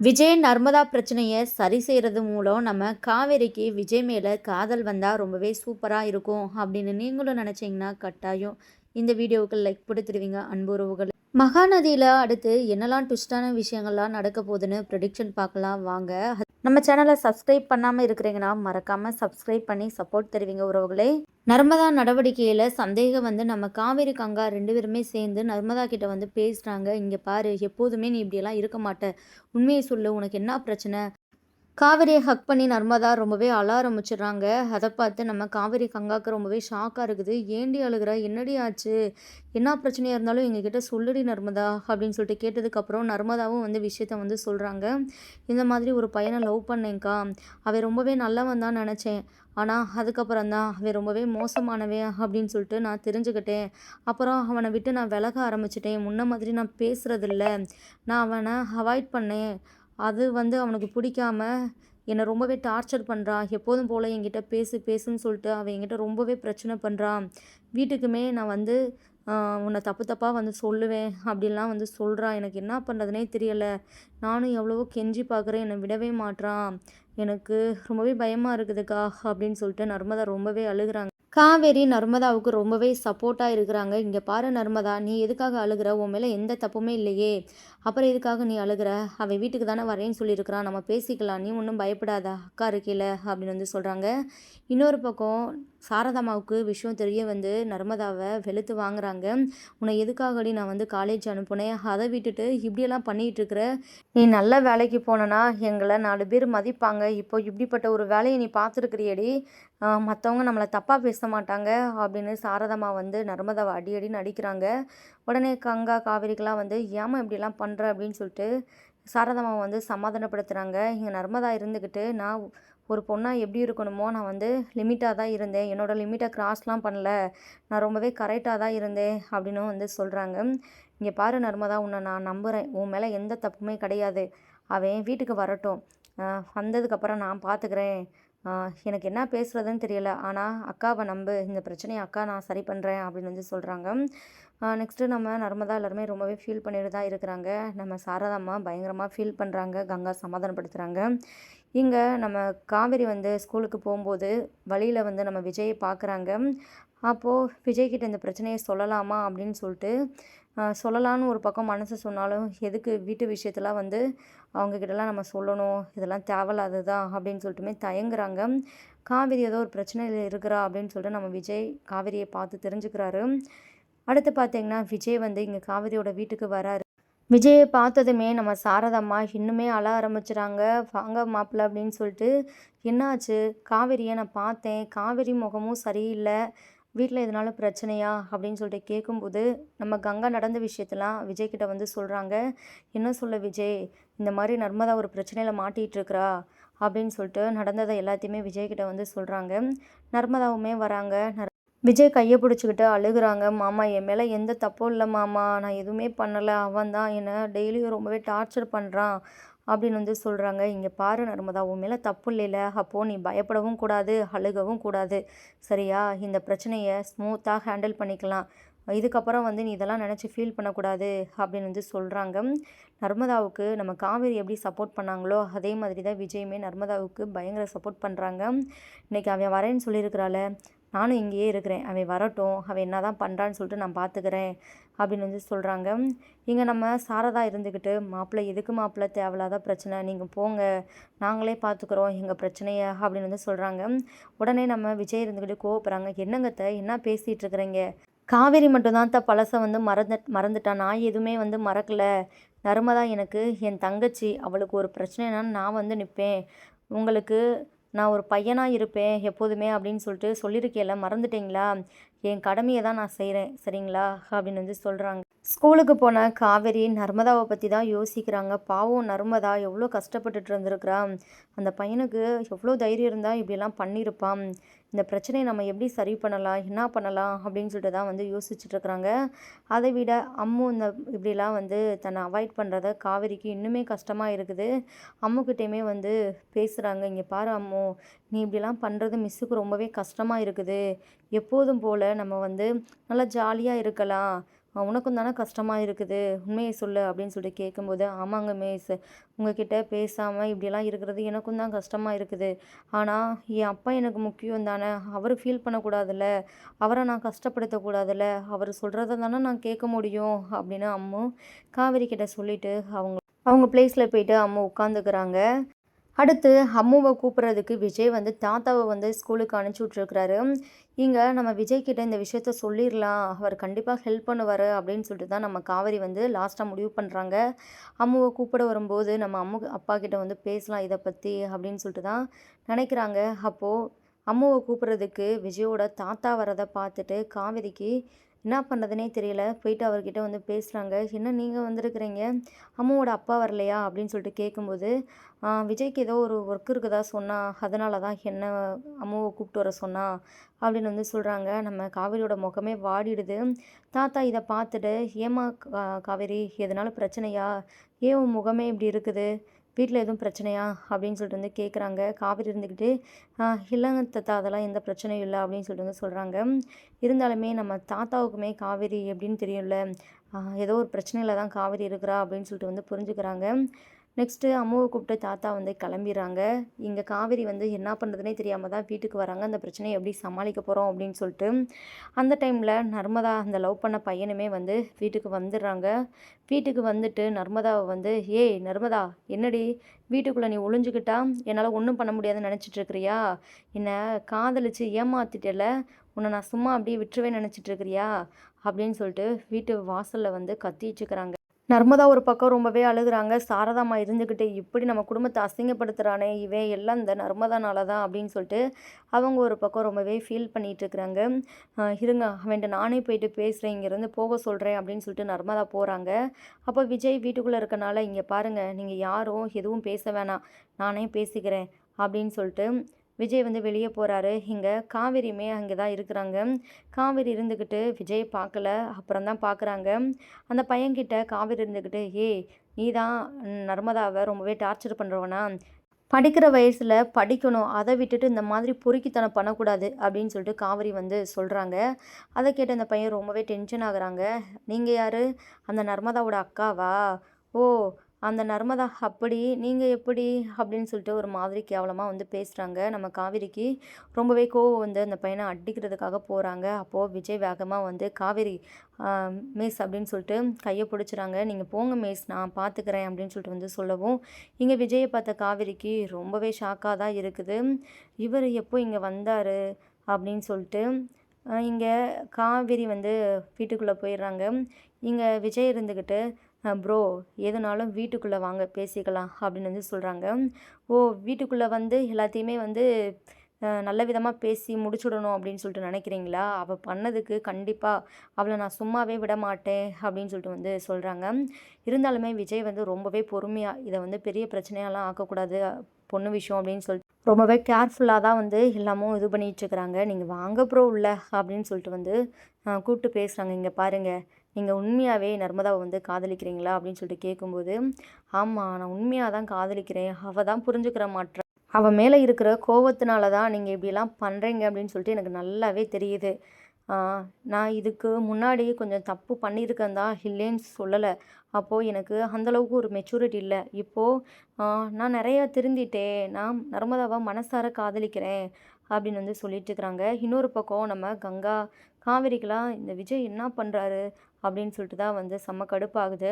விஜய் நர்மதா பிரச்சனையை சரி செய்கிறது மூலம் நம்ம காவேரிக்கு விஜய் மேலே காதல் வந்தால் ரொம்பவே சூப்பராக இருக்கும் அப்படின்னு நீங்களும் நினச்சிங்கன்னா கட்டாயம் இந்த வீடியோவுக்கு லைக் கொடுத்துருவீங்க அன்பு உறவுகள். மகாநதியில் அடுத்து என்னெல்லாம் ட்விஸ்டான விஷயங்கள்லாம் நடக்க போகுதுன்னு ப்ரெடிக்ஷன் பார்க்கலாம் வாங்க. நம்ம சேனலை சப்ஸ்கிரைப் பண்ணாமல் இருக்கிறீங்கன்னா மறக்காமல் சப்ஸ்கிரைப் பண்ணி சப்போர்ட் தருவீங்க உறவுகளே. நர்மதா நடவடிக்கையில் சந்தேகம் வந்து நம்ம காவேரி கங்கா 2 பேருமே சேர்ந்து நர்மதா கிட்ட வந்து பேசுகிறாங்க. இங்கே பாரு, எப்போதுமே நீ இப்படியெல்லாம் இருக்க மாட்ட, உண்மையை சொல்லு, உனக்கு என்ன பிரச்சனை? காவேரியை ஹக் பண்ணி நர்மதா ரொம்பவே அழ ஆரம்பிச்சிடுறாங்க. அதை பார்த்து நம்ம காவேரி கங்காவுக்கு ரொம்பவே ஷாக்காக இருக்குது. ஏண்டி அழுகிற, என்னடி ஆச்சு, என்ன பிரச்சனையாக இருந்தாலும் எங்ககிட்ட சொல்லுடி நர்மதா அப்படின்னு சொல்லிட்டு கேட்டதுக்கப்புறம் நர்மதாவும் வந்து விஷயத்த வந்து சொல்கிறாங்க. இந்த மாதிரி ஒரு பையனை லவ் பண்ணேங்க்கா, அவன் ரொம்பவே நல்லவன் தான் நினச்சேன், ஆனால் அதுக்கப்புறம் தான் அவன் ரொம்பவே மோசமானவன் அப்படின்னு சொல்லிட்டு நான் தெரிஞ்சுக்கிட்டேன். அப்புறம் அவனை விட்டு நான் விலக ஆரம்பிச்சிட்டேன். முன்ன மாதிரி நான் பேசுகிறதில்ல, நான் அவனை அவாய்ட் பண்ணேன். அது வந்து அவனுக்கு பிடிக்காம என்னை ரொம்பவே டார்ச்சர் பண்ணுறான். எப்போதும் போல் என்கிட்ட பேசு பேசுன்னு சொல்லிட்டு அவன் என்கிட்ட ரொம்பவே பிரச்சனை பண்ணுறான். வீட்டுக்குமே நான் வந்து உன்னை தப்பு தப்பாக வந்து சொல்லுவேன் அப்படின்லாம் வந்து சொல்கிறான். எனக்கு என்ன பண்ணுறதுனே தெரியலை. நானும் எவ்வளவோ கெஞ்சி பார்க்குறேன், என்னை விடவே மாட்றான். எனக்கு ரொம்பவே பயமாக இருக்குதுக்கா அப்படின்னு சொல்லிட்டு நர்மதா ரொம்பவே அழுகுறாங்க. காவேரி நர்மதாவுக்கு ரொம்பவே சப்போர்ட்டாக இருக்கிறாங்க. இங்கே பாரு நர்மதா, நீ எதுக்காக அழுகிற, உன் மேலே எந்த தப்புமே இல்லையே, அப்புறம் எதுக்காக நீ அழுகிற? அவன் வீட்டுக்கு தானே வரேன்னு சொல்லியிருக்கிறான், நம்ம பேசிக்கலாம், நீ ஒன்றும் பயப்படாத, அக்கா இருக்கையில் அப்படின்னு வந்து சொல்கிறாங்க. இன்னொரு பக்கம் சாரதாமாவுக்கு விஷயம் தெரிய வந்து நர்மதாவை வெளுத்து வாங்குறாங்க. உன்னை எதுக்காகடி நான் வந்து காலேஜ் அனுப்புனேன், அதை விட்டுட்டு இப்படியெல்லாம் பண்ணிகிட்டு இருக்கிற, நீ நல்ல வேலைக்கு போனனா எங்களை 4 பேர் மதிப்பாங்க, இப்போ இப்படிப்பட்ட ஒரு வேலையை நீ பார்த்துருக்கிறியடி, மற்றவங்க நம்மளை தப்பாக பேச மாட்டாங்க அப்படின்னு சாரதாம்மா வந்து நர்மதாவை அடி அடின்னு அடிக்கிறாங்க. உடனே கங்கா காவேரிக்கெலாம் வந்து ஏமா இப்படிலாம் பண்ணுற அப்படின்னு சொல்லிட்டு சாரதாம்மா வந்து சமாதானப்படுத்துகிறாங்க. இங்கே நர்மதா இருந்துக்கிட்டு நான் ஒரு பொண்ணாக எப்படி இருக்கணுமோ நான் வந்து லிமிட்டாக தான் இருந்தேன், என்னோடய லிமிட்டை க்ராஸ்லாம் பண்ணல, நான் ரொம்பவே கரெக்டாக தான் இருந்தேன் அப்படின்னு வந்து சொல்கிறாங்க. இங்கே பாரு நர்மதா, உன்னை நான் நம்புகிறேன், உன் மேலே எந்த தப்புமே கிடையாது, அவன் வீட்டுக்கு வரட்டும், வந்ததுக்கப்புறம் நான் பார்த்துக்கிறேன், எனக்கு என்ன பேசுகிறதுன்னு தெரியல, ஆனால் அக்காவை நம்பு, இந்த பிரச்சனையை அக்கா நான் சரி பண்ணுறேன் அப்படின்னு வந்து சொல்கிறாங்க. நெக்ஸ்ட்டு நம்ம நர்மதா எல்லாருமே ரொம்பவே ஃபீல் பண்ணிட்டு தான் இருக்கிறாங்க. நம்ம சாரதாம்மா பயங்கரமாக ஃபீல் பண்ணுறாங்க. கங்கா சமாதானப்படுத்துகிறாங்க. இங்கே நம்ம காவேரி வந்து ஸ்கூலுக்கு போகும்போது வழியில் வந்து நம்ம விஜயை பார்க்குறாங்க. அப்போது விஜய்கிட்ட இந்த பிரச்சனையை சொல்லலாமா அப்படின்னு சொல்லிட்டு சொல்லலான்னு ஒரு பக்கம் மனசு சொன்னாலும், எதுக்கு வீட்டு விஷயத்தெல்லாம் வந்து அவங்கக்கிட்டலாம் நம்ம சொல்லணும், இதெல்லாம் தேவையில்லாதது தான் அப்படின்னு சொல்லிட்டுமே தயங்குறாங்க. காவேரி ஏதோ ஒரு பிரச்சனையில் இருக்கிறா அப்படின்னு சொல்லிட்டு நம்ம விஜய் காவேரியை பார்த்து தெரிஞ்சுக்கிறாரு. அடுத்து பார்த்தீங்கன்னா விஜய் வந்து இங்கே காவேரியோட வீட்டுக்கு வராரு. விஜயை பார்த்ததுமே நம்ம சாரதாம்மா இன்னுமே அழ ஆரம்பிச்சுறாங்க. வாங்க மாப்பிள்ள அப்படின்னு சொல்லிட்டு, என்னாச்சு, காவேரியை நான் பார்த்தேன், காவேரி முகமும் சரியில்லை, வீட்டில் எதனால பிரச்சனையா அப்படின்னு சொல்லிட்டு கேட்கும்போது நம்ம கங்கா நடந்த விஷயத்தெல்லாம் விஜய்கிட்ட வந்து சொல்கிறாங்க. என்ன சொல்ல விஜய், இந்த மாதிரி நர்மதா ஒரு பிரச்சனையில் மாட்டிகிட்டு இருக்கிறா அப்படின்னு சொல்லிட்டு நடந்ததை எல்லாத்தையுமே விஜய்கிட்ட வந்து சொல்கிறாங்க. நர்மதாவுமே வராங்க. விஜய் கையை பிடிச்சிக்கிட்டு அழுகுறாங்க. மாமா, என் மேலே எந்த தப்பும் இல்லை மாமா, நான் எதுவுமே பண்ணலை, அவன் தான் என்னை டெய்லியும் ரொம்பவே டார்ச்சர் பண்ணுறான் அப்படின்னு வந்து சொல்கிறாங்க. இங்கே பாரு நர்மதா, உன் மேலே தப்பு இல்லைல்ல, அப்போது நீ பயப்படவும் கூடாது, அழுகவும் கூடாது, சரியா? இந்த பிரச்சனையை ஸ்மூத்தாக ஹேண்டில் பண்ணிக்கலாம், இதுக்கப்புறம் வந்து நீ இதெல்லாம் நினச்சி ஃபீல் பண்ணக்கூடாது அப்படின்னு வந்து சொல்கிறாங்க. நர்மதாவுக்கு நம்ம காவேரி எப்படி சப்போர்ட் பண்ணாங்களோ அதே மாதிரி தான் விஜயுமே நர்மதாவுக்கு பயங்கர சப்போர்ட் பண்ணுறாங்க. இன்றைக்கி அவன் வரேன்னு சொல்லியிருக்கிறாள், நானும் இங்கேயே இருக்கிறேன், அவன் வரட்டும், அவன் என்ன தான் பண்ணுறான்னு சொல்லிட்டு நான் பார்த்துக்கிறேன் அப்படின்னு வந்து சொல்கிறாங்க. இங்கே நம்ம சாரதா இருந்துக்கிட்டு, மாப்பிள்ளை எதுக்கு மாப்பிள்ளை தேவையில்லாத பிரச்சனை, நீங்கள் போங்க, நாங்களே பார்த்துக்குறோம் எங்கள் பிரச்சனையை அப்படின்னு வந்து சொல்கிறாங்க. உடனே நம்ம விஜய் இருந்துக்கிட்டு கோவப்படுறாங்க. என்னங்கத்த, என்ன பேசிகிட்டு இருக்கிறீங்க, காவேரி மட்டும்தான் பழசை வந்து மறந்துட்டான், நான் எதுவுமே வந்து மறக்கலை, நர்மதா எனக்கு என் தங்கச்சி, அவளுக்கு ஒரு பிரச்சனைனா நான் வந்து நிற்பேன், உங்களுக்கு நான் ஒரு பையனாக இருப்பேன் எப்போதுமே அப்படின்னு சொல்லிட்டு சொல்லியிருக்கேன்ல, மறந்துட்டீங்களா? என் கடமையை தான் நான் செய்கிறேன், சரிங்களா அப்படின்னு வந்து சொல்கிறாங்க. ஸ்கூலுக்கு போன காவேரி நர்மதாவை பற்றி தான் யோசிக்கிறாங்க. பாவம் நர்மதா எவ்வளோ கஷ்டப்பட்டுட்டு இருந்திருக்கிறா, அந்த பையனுக்கு எவ்வளோ தைரியம் இருந்தால் இப்படிலாம் பண்ணியிருப்பான், இந்த பிரச்சனையை நம்ம எப்படி சரி பண்ணலாம், என்ன பண்ணலாம் அப்படின்னு சொல்லிட்டு தான் வந்து யோசிச்சுட்ருக்குறாங்க. அதை விட அம்மு இந்த இப்படிலாம் வந்து தன்னை அவாய்ட் பண்ணுறத காவேரிக்கு இன்னுமே கஷ்டமாக இருக்குது. அம்முக்கிட்டேயுமே வந்து பேசுகிறாங்க. இங்கே பாரு அம்மு, நீ இப்படிலாம் பண்ணுறது மிஸ்ஸுக்கு ரொம்பவே கஷ்டமாக இருக்குது, எப்போதும் போல் நம்ம வந்து நல்லா ஜாலியாக இருக்கலாம், உனக்கும் தானே கஷ்டமா இருக்குது. உண்மைய சொல்லு அப்படின்னு சொல்லிட்டு கேட்கும்போது, ஆமாங்க மிஸ். உங்ககிட்ட பேசாம இப்படியெல்லாம் இருக்கிறது எனக்கும் தான் கஷ்டமா இருக்குது. ஆனா, என் அப்பா எனக்கு முக்கியம் தானே. அவரு ஃபீல் பண்ணக்கூடாதுல்ல. அவர நான் கஷ்டப்படுத்தக்கூடாதுல்ல. அவரு சொல்றத தானே நான் கேட்க முடியும் அப்படின்னு அம்மு காவேரி கிட்ட சொல்லிட்டு அவங்க பிளேஸ்ல போயிட்டு அம்மு உட்காந்துக்கிறாங்க. அடுத்து அம்முவ கூப்பிட்றதுக்கு விஜய் வந்து தாத்தாவ வந்து ஸ்கூலுக்கு அனுப்பிச்சி விட்ருக்குறாரு. இங்க நம்ம விஜய் கிட்ட இந்த விஷயத்த சொல்லிரலாம். அவர் கண்டிப்பா ஹெல்ப் பண்ணுவாரு அப்படின்னு சொல்லிட்டு தான் நம்ம காவேரி வந்து லாஸ்ட்டா முடிவு பண்றாங்க. அம்முவ கூப்பிட வரும்போது நம்ம அப்பா கிட்ட வந்து பேசலாம் இத பத்தி அப்படின்னு சொல்லிட்டு தான் நினைக்கிறாங்க. அப்போ அம்முவ கூப்பிட்றதுக்கு விஜயோட தாத்தா வரத பார்த்துட்டு காவேரிக்கு என்ன பண்ணுறதுனே தெரியல. போயிட்டு அவர்கிட்ட வந்து பேசுறாங்க. "என்ன நீங்க வந்திருக்கிறீங்க? அம்முவோட அப்பா வரலையா?" அப்படின்னு சொல்லிட்டு கேட்கும்போது, விஜய்க்கு ஏதோ ஒரு ஒர்க் இருக்குதா சொன்னா. அதனால தான் என்ன அம்முவ கூப்பிட்டு வர சொன்னா." அப்படின்னு வந்து சொல்றாங்க. நம்ம காவேரியோட முகமே வாடிடுது. தாத்தா இத பார்த்துட்டு, "ஏம்மா காவேரி எதனால பிரச்சனையா? ஏன் உன் முகமே இப்படி இருக்குது? வீட்ல எதுவும் பிரச்சனையா?" அப்படின்னு சொல்லிட்டு வந்து கேட்குறாங்க. காவேரி இருந்துக்கிட்டு, இல்லங்க தாத்தா அதெல்லாம் எந்த பிரச்சனையும் இல்ல." அப்படின்னு சொல்லிட்டு வந்து சொல்றாங்க. இருந்தாலுமே நம்ம தாத்தாவுக்குமே காவேரி எப்படின்னு தெரியும்ல. ஏதோ ஒரு பிரச்சனையில தான் காவேரி இருக்கிறா அப்படின்னு சொல்லிட்டு வந்து புரிஞ்சுக்கிறாங்க. நெக்ஸ்ட்டு அம்முவ கூப்பிட்டு தாத்தா வந்து கிளம்பிறாங்க. இங்க காவேரி வந்து என்ன பண்ணுறதுனே தெரியாம தான் வீட்டுக்கு வராங்க. அந்த பிரச்சனைய எப்படி சமாளிக்க போறோம் அப்படின்னு சொல்லிட்டு. அந்த டைம்ல நர்மதா அந்த லவ் பண்ண பையனுமே வந்து வீட்டுக்கு வந்துடுறாங்க. வீட்டுக்கு வந்துட்டு நர்மதாவ வந்து, "ஏய் நர்மதா என்னடி வீட்டுக்குள்ள நீ ஒளிஞ்சுக்கிட்டா என்னால ஒண்ணும் பண்ண முடியாதுன்னு நினைச்சிட்டு இருக்கிறியா? என்ன காதலிச்சு ஏமாத்திட்டேல்ல, உன்ன நான் சும்மா அப்படியே விட்டுருவேன்னு நினைச்சிட்டு இருக்கிறியா?" அப்படின்னு சொல்லிட்டு வீட்டு வாசல்ல வந்து கத்திட்டுருக்குறாங்க. நர்மதா ஒரு பக்கம் ரொம்பவே அழுகுறாங்க. சாரதாம்மா இருந்துக்கிட்டு, "இப்படி நம்ம குடும்பத்த அசிங்கப்படுத்துறானே, இவன் எல்லாம் இந்த நர்மதானால தான்" அப்படின்னு சொல்லிட்டு அவங்க ஒரு பக்கம் ரொம்பவே ஃபீல் பண்ணிட்டுருக்குறாங்க. "இருங்க அவன்ட்ட நானே போயிட்டு பேசுறேன். இங்கேருந்து போக சொல்றேன்" அப்படின்னு சொல்லிட்டு நர்மதா போறாங்க. அப்போ விஜய் வீட்டுக்குள்ள இருக்கனால, "இங்க பாருங்க, நீங்க யாரும் எதுவும் பேச வேணாம். நானே பேசிக்கிறேன்" அப்படின்னு சொல்லிட்டு விஜய் வந்து வெளிய போறாரு. இங்க காவேரியுமே அங்கே தான் இருக்கிறாங்க. காவேரி இருந்துக்கிட்டு விஜய பார்க்கல. அப்புறம் தான் பார்க்குறாங்க. அந்த பையன்கிட்ட காவேரி இருந்துக்கிட்டு, "ஏய்! நீ தான் நர்மதாவ ரொம்பவே டார்ச்சர் பண்ணுறவனா? படிக்கிற வயசுல படிக்கணும். அத விட்டுட்டு இந்த மாதிரி பொறுக்கித்தனம் பண்ணக்கூடாது." அப்படின்னு சொல்லிட்டு காவேரி வந்து சொல்றாங்க. அத கேட்டு அந்த பையன் ரொம்பவே டென்ஷன் ஆகுறாங்க. "நீங்க யாரு? அந்த நர்மதாவோட அக்காவா? ஓ! அந்த நர்மதா அப்படி, நீங்க எப்படி?" அப்படின்னு சொல்லிட்டு ஒரு மாதிரி கேவலமா வந்து பேசுறாங்க. நம்ம காவேரிக்கு ரொம்பவே கோவம் வந்து அந்த பையன அடிக்கிறதுக்காக போறாங்க. அப்போ விஜய் வேகமா வந்து, "காவேரி அ மிஸ்" அப்படின்னு சொல்லிட்டு கைய பிடிச்சுறாங்க. "நீங்க போங்க மிஸ், நான் பார்த்துக்கிறேன்" அப்படின்னு சொல்லிட்டு வந்து சொல்லவும், இங்க விஜய பார்த்த காவேரிக்கு ரொம்பவே ஷாக்கா தான் இருக்குது. "இவரு எப்போ இங்க வந்தாரு?" அப்படின்னு சொல்லிட்டு. இங்க காவேரி வந்து வீட்டுக்குள்ள போயிடுறாங்க. இங்க விஜய் இருந்துக்கிட்டு, ப்ரோ எதுனாலும் வீட்டுக்குள்ள வாங்க பேசிக்கலாம்" அப்படின்னு வந்து சொல்றாங்க. "ஓ! வீட்டுக்குள்ள வந்து எல்லாத்தையுமே வந்து நல்ல விதமா பேசி முடிச்சுடணும் அப்படின்னு சொல்லிட்டு நினைக்கிறீங்களா? அவ பண்ணதுக்கு கண்டிப்பா அவள நான் சும்மாவே விடமாட்டேன்" அப்படின்னு சொல்லிட்டு வந்து சொல்றாங்க. இருந்தாலுமே விஜய் வந்து ரொம்பவே பொறுமையா, இத வந்து பெரிய பிரச்சனையாலாம் ஆக்கக்கூடாது, பொண்ணு விஷயம் அப்படின்னு சொல்லிட்டு ரொம்பவே கேர்ஃபுல்லா தான் வந்து எல்லாமும் இது பண்ணிட்டுருக்குறாங்க. "நீங்க வாங்க ப்ரோ உள்ள" அப்படின்னு சொல்லிட்டு வந்து கூப்பிட்டு பேசுறாங்க. "இங்க பாருங்க, நீங்க உண்மையாவே நர்மதாவ வந்து காதலிக்கிறீங்களா?" அப்படின்னு சொல்லிட்டு கேட்கும்போது, "ஆமா, நான் உண்மையா தான் காதலிக்கிறேன். அவ தான் புரிஞ்சுக்கிற மாட்றா. அவ மேல இருக்கிற கோவத்தினால தான் நீங்க இப்படிலாம் பண்றீங்க அப்படின்னு சொல்லிட்டு எனக்கு நல்லாவே தெரியுது. ஆ நான் இதுக்கு முன்னாடி கொஞ்சம் தப்பு பண்ணியிருக்கேன் தான், இல்லைன்னு சொல்லல. அப்போ எனக்கு அந்த அளவுக்கு ஒரு மெச்சூரிட்டி இல்ல. இப்போ ஆ நான் நெறையா திருந்திட்டேன். நான் நர்மதாவ மனசார காதலிக்கிறேன்" அப்படின்னு வந்து சொல்லிட்டுருக்குறாங்க. இன்னொரு பக்கம் நம்ம காவேரிக்கலாம் இந்த விஜய் என்ன பண்றாரு? அப்படின்னு சொல்லிட்டு தான் வந்து செம்ம கடுப்பாகுது.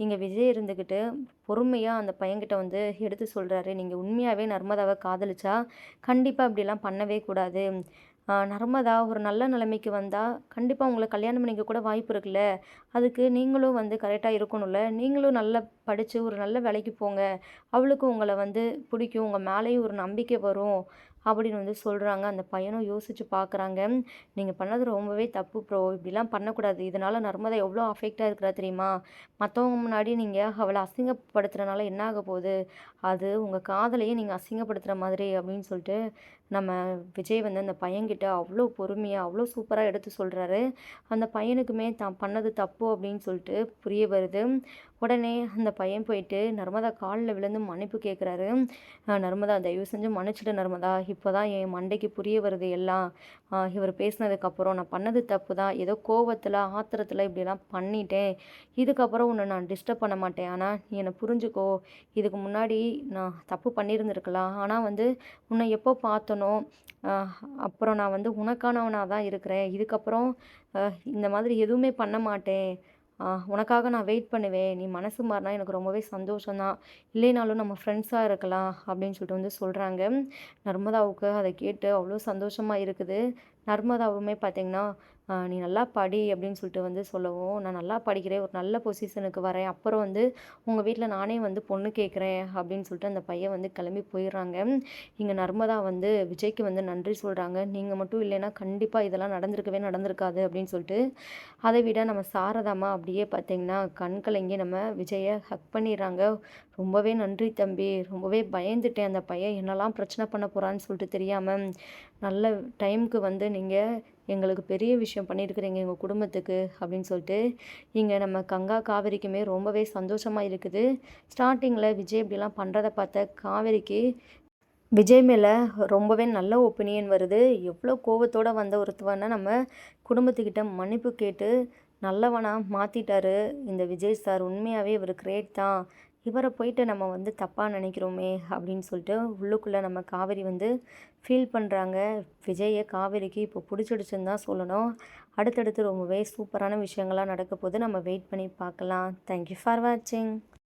இங்க விஜய் இருந்துக்கிட்டு பொறுமையா அந்த பையன்கிட்ட வந்து எடுத்து சொல்றாரு. "நீங்க உண்மையாவே நர்மதாவ காதலிச்சா, கண்டிப்பா இப்படிலாம் பண்ணவே கூடாது. நர்மதா ஒரு நல்ல நிலைமைக்கு வந்தா, கண்டிப்பா உங்கள கல்யாணம் பண்ணிக்க கூட வாய்ப்பு இருக்குல்ல. அதுக்கு நீங்களும் வந்து கரெக்ட்டா இருக்கணும்ல. நீங்களும் நல்லா படிச்சு ஒரு நல்ல வேலைக்கு போங்க. அவளுக்கு உங்கள வந்து பிடிக்கும். உங்க மேலேயும் ஒரு நம்பிக்கை வரும்." அப்படின்னு வந்து சொல்றாங்க. அந்த பையனும் யோசிச்சு பார்க்குறாங்க. "நீங்க பண்ணது ரொம்பவே தப்பு ப்ரோ. இப்படிலாம் பண்ணக்கூடாது. இதனால நர்மதா எவ்வளோ அஃபெக்ட்டா இருக்கிறா தெரியுமா? மத்தவங்க முன்னாடி நீங்க அவள அசிங்கப்படுத்துறனால என்ன ஆக போகுது? அது உங்க காதலையே நீங்க அசிங்கப்படுத்துற மாதிரி" அப்படின்னு சொல்லிட்டு நம்ம விஜய் வந்து அந்த பையன்கிட்ட அவ்வளோ பொறுமையா, அவ்வளோ சூப்பரா எடுத்து சொல்றாரு. அந்த பையனுக்குமே தான் பண்ணது தப்பு அப்படின்னு சொல்லிட்டு புரிய வருது. உடனே அந்த பையன் போயிட்டு நர்மதா காலில் விழுந்து மன்னிப்பு கேட்குறாரு. நர்மதா தயவு செஞ்சு மன்னிச்சிடு நர்மதா. இப்போ தான் என் மண்டைக்கு புரிய வருது எல்லாம். இவர் பேசினதுக்கப்புறம் நான் பண்ணது தப்பு தான். ஏதோ கோவத்தில் ஆத்திரத்தில் இப்படிலாம் பண்ணிட்டேன். இதுக்கப்புறம் உன்னை நான் டிஸ்டர்ப் பண்ண மாட்டேன். ஆனால் நீ என்னை புரிஞ்சுக்கோ. இதுக்கு முன்னாடி நான் தப்பு பண்ணியிருந்திருக்கலாம். ஆனால் வந்து உன்னை எப்போ பார்த்தனோ அப்புறம் நான் வந்து உனக்கானவனாக தான் இருக்கிறேன். இதுக்கப்புறம் இந்த மாதிரி எதுவுமே பண்ண மாட்டேன். உனக்காக நான் வெயிட் பண்ணுவேன். நீ மனசு மாறினா எனக்கு ரொம்பவே சந்தோஷம் தான். இல்லைனாலும் நம்ம ஃப்ரெண்ட்ஸாக இருக்கலாம் அப்படின்னு சொல்லிட்டு வந்து சொல்கிறாங்க. நர்மதாவுக்கு அதை கேட்டு அவ்வளோ சந்தோஷமா இருக்குது. நர்மதாவுமே பார்த்தீங்கன்னா, நீ நல்லா படி அப்படின்னு சொல்லிட்டு வந்து சொல்லவும், நான் நல்லா படிக்கிறேன். ஒரு நல்ல பொசிஷனுக்கு வரேன். அப்புறம் வந்து உங்கள் வீட்டில் நானே வந்து பொண்ணு கேட்குறேன் அப்படின்னு சொல்லிட்டு அந்த பையன் வந்து கிளம்பி போயிடுறாங்க. இங்கே நர்மதா வந்து விஜய்க்கு வந்து நன்றி சொல்கிறாங்க. நீங்கள் மட்டும் இல்லைன்னா கண்டிப்பாக இதெல்லாம் நடந்திருக்கவே நடந்திருக்காது அப்படின்னு சொல்லிட்டு. அதை விட நம்ம சாரதாம்மா அப்படியே பார்த்தீங்கன்னா கண் கலங்கி நம்ம விஜயை ஹக் பண்ணிடுறாங்க. ரொம்பவே நன்றி தம்பி. ரொம்பவே பயந்துட்டேன். அந்த பையன் என்னெல்லாம் பிரச்சனை பண்ண போகிறான்னு சொல்லிட்டு தெரியாமல். நல்ல டைமுக்கு வந்து நீங்கள் எங்களுக்கு பெரிய விஷயம் பண்ணியிருக்கிறீங்க எங்கள் குடும்பத்துக்கு அப்படின்னு சொல்லிட்டு. இங்கே நம்ம கங்கா காவேரிக்குமே ரொம்பவே சந்தோஷமாக இருக்குது. ஸ்டார்டிங்கில் விஜய் இப்படிலாம் பண்ணுறத பார்த்த காவேரிக்கு விஜய் மேலே ரொம்பவே நல்ல ஒப்பீனியன் வருது. எவ்வளோ கோவத்தோடு வந்த ஒருத்தவனை நம்ம குடும்பத்துக்கிட்ட மன்னிப்பு கேட்டு நல்லவனா மாற்றிட்டாரு இந்த விஜய் சார். உண்மையாகவே இவர் கிரேட் தான். இவரை போயிட்டு நம்ம வந்து தப்பாக நினைக்கிறோமே அப்படின்னு சொல்லிட்டு உள்ளுக்குள்ளே நம்ம காவேரி வந்து ஃபீல் பண்ணுறாங்க. விஜயை காவேரிக்கு இப்போ பிடிச்சிடுச்சுன்னு தான் சொல்லணும். அடுத்தடுத்து ரொம்பவே சூப்பரான விஷயங்கள்லாம் நடக்க போது நம்ம வெயிட் பண்ணி பார்க்கலாம். தேங்க்யூ ஃபார் வாட்சிங்.